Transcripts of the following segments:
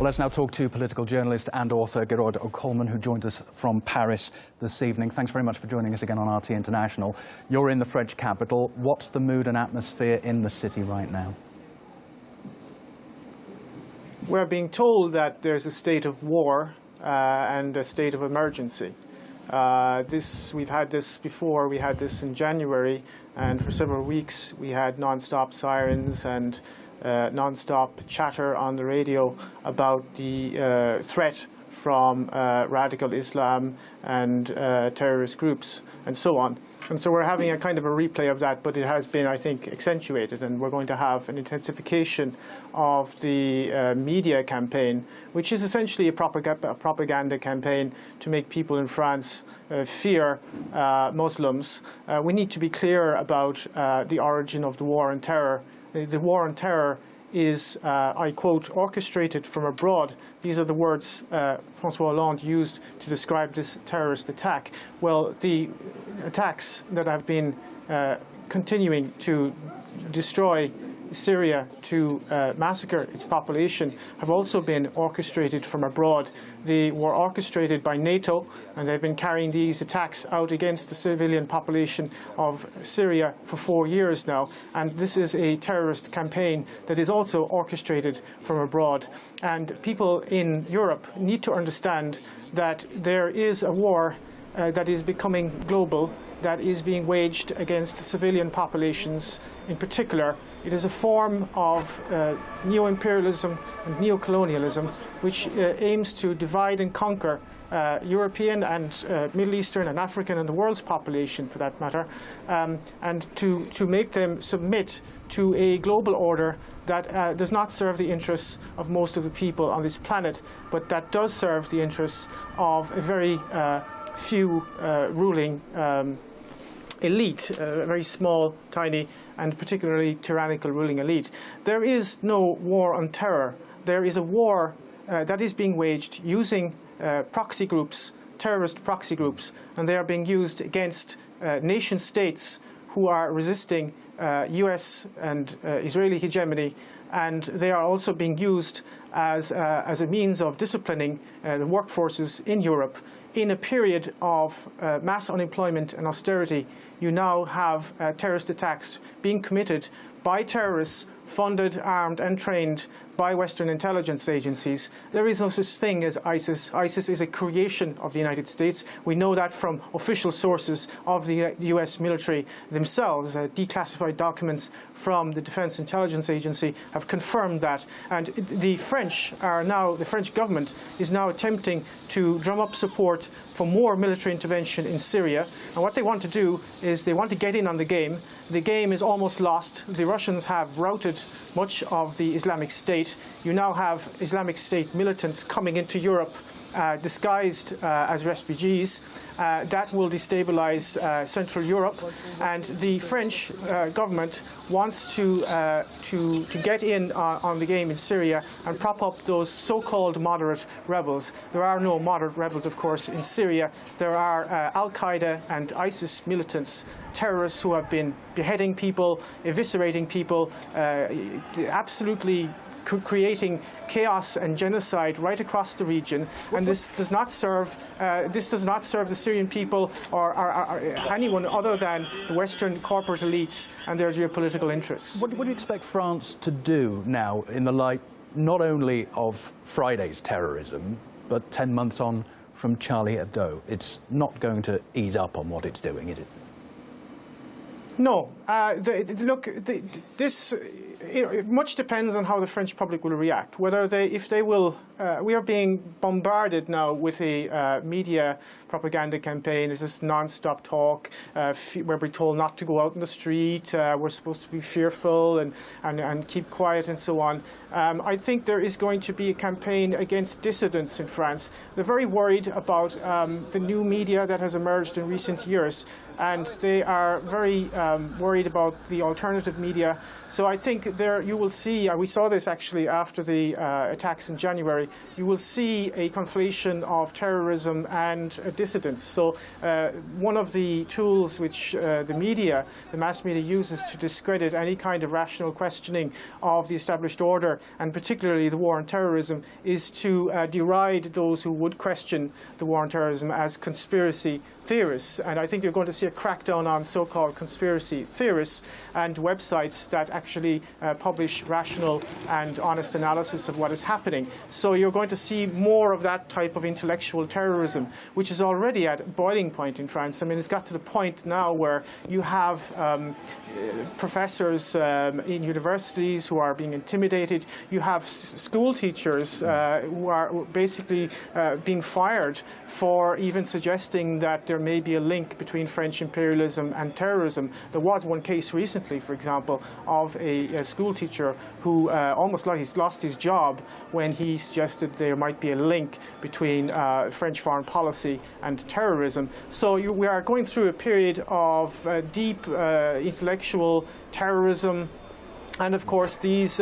Well, let's now talk to political journalist and author Gearoid O Colmain, who joins us from Paris this evening. Thanks very much for joining us again on RT International. You're in the French capital. What's the mood and atmosphere in the city right now? We're being told that there's a state of war and a state of emergency. We've had this before. We had this in January, and for several weeks we had non-stop sirens and non-stop chatter on the radio about the threat from radical Islam and terrorist groups and so on. And so we're having a kind of a replay of that, but it has been, I think, accentuated, and we're going to have an intensification of the media campaign, which is essentially a propaganda campaign to make people in France fear Muslims. We need to be clear about the origin of the war on terror. The war on terror is, I quote, orchestrated from abroad. These are the words François Hollande used to describe this terrorist attack. Well, the attacks that have been continuing to destroy Syria, to massacre its population, have also been orchestrated from abroad. They were orchestrated by NATO, and they've been carrying these attacks out against the civilian population of Syria for 4 years now. And this is a terrorist campaign that is also orchestrated from abroad. And people in Europe need to understand that there is a war that is becoming global, that is being waged against civilian populations in particular. It is a form of neo-imperialism and neo-colonialism which aims to divide and conquer European and Middle Eastern and African and the world's population, for that matter, and to make them submit to a global order that does not serve the interests of most of the people on this planet, but that does serve the interests of a very few ruling elite, a very small, tiny, and particularly tyrannical ruling elite. There is no war on terror. There is a war that is being waged using proxy groups, terrorist proxy groups, and they are being used against nation states who are resisting US and Israeli hegemony, and they are also being used as a means of disciplining the workforces in Europe. In a period of mass unemployment and austerity, you now have terrorist attacks being committed by terrorists funded, armed and trained by Western intelligence agencies. There is no such thing as ISIS. ISIS is a creation of the United States. We know that from official sources of the US military themselves. Declassified documents from the Defense Intelligence Agency have confirmed that. And the French government is now attempting to drum up support for more military intervention in Syria. And what they want to do is they want to get in on the game. The game is almost lost. The Russians have routed much of the Islamic State. You now have Islamic State militants coming into Europe disguised as refugees. That will destabilize Central Europe, and the French government wants to get in on the game in Syria and prop up those so-called moderate rebels. There are no moderate rebels, of course, in Syria. There are Al-Qaeda and ISIS militants, terrorists who have been beheading people, eviscerating people, absolutely creating chaos and genocide right across the region, and this does not serve the Syrian people or anyone other than the Western corporate elites and their geopolitical interests. What do you expect France to do now in the light not only of Friday's terrorism, but 10 months on from Charlie Hebdo? It's not going to ease up on what it's doing, is it? No. Much depends on how the French public will react. If they will, we are being bombarded now with a media propaganda campaign. There's this non-stop talk where we're told not to go out in the street. We're supposed to be fearful and keep quiet and so on. I think there is going to be a campaign against dissidents in France. They're very worried about the new media that has emerged in recent years, and they are very worried worried about the alternative media. So I think there you will see, we saw this actually after the attacks in January, you will see a conflation of terrorism and dissidents. So one of the tools which the mass media uses to discredit any kind of rational questioning of the established order, and particularly the war on terrorism, is to deride those who would question the war on terrorism as conspiracy theorists. And I think you're going to see a crackdown on so-called conspiracy theorists and websites that actually publish rational and honest analysis of what is happening. So you're going to see more of that type of intellectual terrorism, which is already at boiling point in France. I mean, it's got to the point now where you have professors in universities who are being intimidated. You have school teachers who are basically being fired for even suggesting that there may be a link between French imperialism and terrorism. There was one case recently, for example, of a school teacher who almost lost his job when he suggested there might be a link between French foreign policy and terrorism. So we are going through a period of deep intellectual terrorism. And of course, these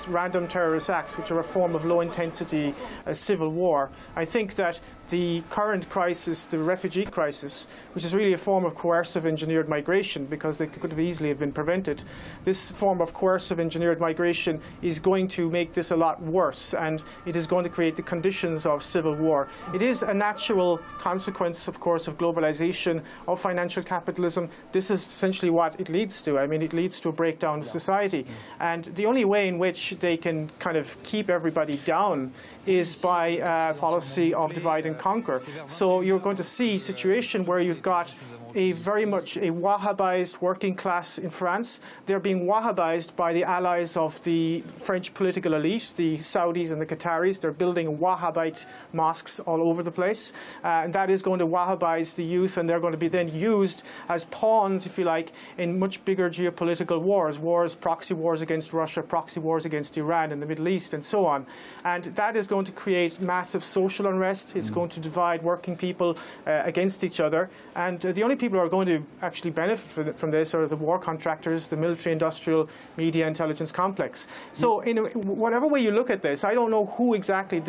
random terrorist acts, which are a form of low-intensity civil war. I think that the current crisis, the refugee crisis, which is really a form of coercive engineered migration, because they could have easily have been prevented, this form of coercive engineered migration is going to make this a lot worse, and it is going to create the conditions of civil war. It is a natural consequence, of course, of globalization, of financial capitalism. This is essentially what it leads to. I mean, it leads to a breakdown of society. And the only way in which they can kind of keep everybody down is by a policy of divide and conquer. So you're going to see a situation where you've got very much a Wahhabized working class in France. They're being Wahhabized by the allies of the French political elite, the Saudis and the Qataris. They're building Wahhabite mosques all over the place. And that is going to Wahhabize the youth, and they're going to be then used as pawns, if you like, in much bigger geopolitical wars, proxy wars against Russia, proxy wars against Iran in the Middle East, and so on. And that is going to create massive social unrest. It's going to divide working people against each other. And the only people who are going to actually benefit from this are the war contractors, the military-industrial media intelligence complex. So in whatever way you look at this, I don't know who exactly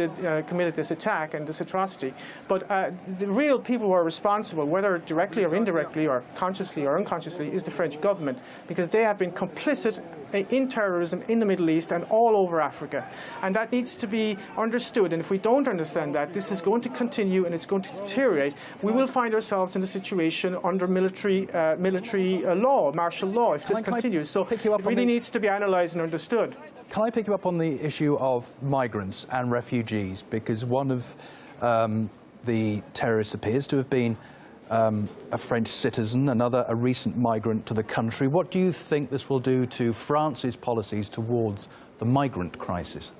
committed this attack and this atrocity, but the real people who are responsible, whether directly or indirectly or consciously or unconsciously, is the French government, because they have been complicit in terrorism in the Middle East and all over Africa. And that needs to be understood. And if we don't understand that, this is going to continue and it's going to deteriorate. We will find ourselves in a situation under military law, martial law, if this continues. So it really needs to be analysed and understood. Can I pick you up on the issue of migrants and refugees? Because one of the terrorists appears to have been a French citizen, another a recent migrant to the country. What do you think this will do to France's policies towards the migrant crisis?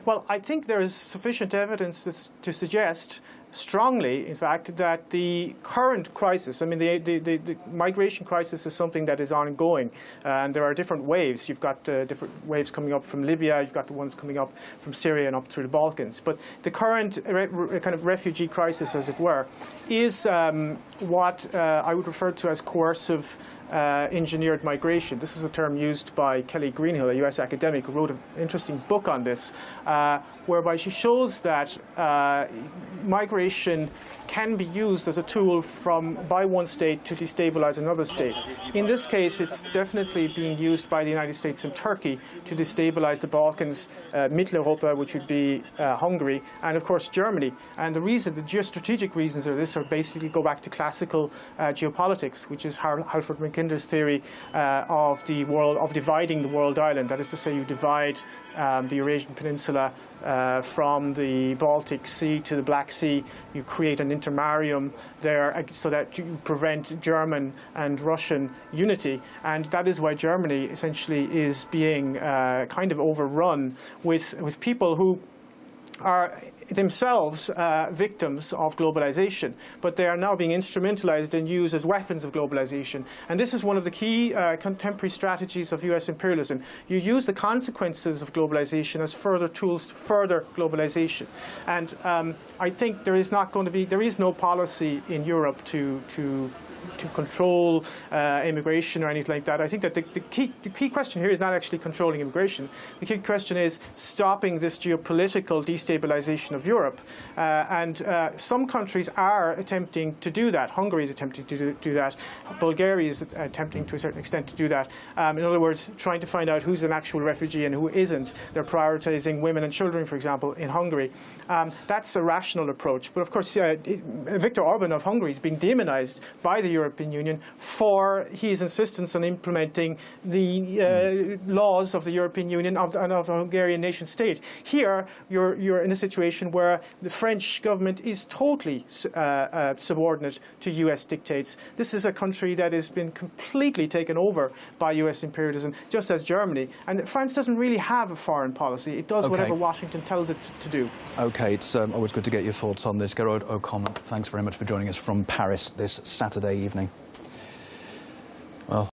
Well, I think there is sufficient evidence to suggest strongly, in fact, that the current crisis, I mean, the migration crisis is something that is ongoing, and there are different waves. You've got different waves coming up from Libya, you've got the ones coming up from Syria and up through the Balkans. But the current kind of refugee crisis, as it were, is what I would refer to as coercive engineered migration. This is a term used by Kelly Greenhill, a US academic, who wrote an interesting book on this, whereby she shows that migration can be used as a tool by one state to destabilize another state. In this case, it's definitely being used by the United States and Turkey to destabilize the Balkans, Mitteleuropa, which would be Hungary, and of course Germany. And the geostrategic reasons of this are basically go back to classical geopolitics, which is Halford Mackinder's theory of dividing the world island. That is to say, you divide the Eurasian Peninsula from the Baltic Sea to the Black Sea. You create an intermarium there so that you prevent German and Russian unity. And that is why Germany essentially is being kind of overrun with people who are themselves victims of globalization, but they are now being instrumentalized and used as weapons of globalization. And this is one of the key contemporary strategies of US imperialism. You use the consequences of globalization as further tools to further globalization. And I think there is no policy in Europe to to control immigration or anything like that. I think that the key question here is not actually controlling immigration. The key question is stopping this geopolitical destabilization of Europe. And some countries are attempting to do that. Hungary is attempting to do that. Bulgaria is attempting to a certain extent to do that. In other words, trying to find out who's an actual refugee and who isn't. They're prioritizing women and children, for example, in Hungary. That's a rational approach. But of course, Viktor Orban of Hungary is being demonized by the European Union for his insistence on implementing the laws of the European Union and of the Hungarian nation state. Here, you're in a situation where the French government is totally subordinate to US dictates. This is a country that has been completely taken over by US imperialism, just as Germany. And France doesn't really have a foreign policy. It does whatever Washington tells it to do. OK, it's always good to get your thoughts on this. Gearoid O Colmain, thanks very much for joining us from Paris this Saturday evening.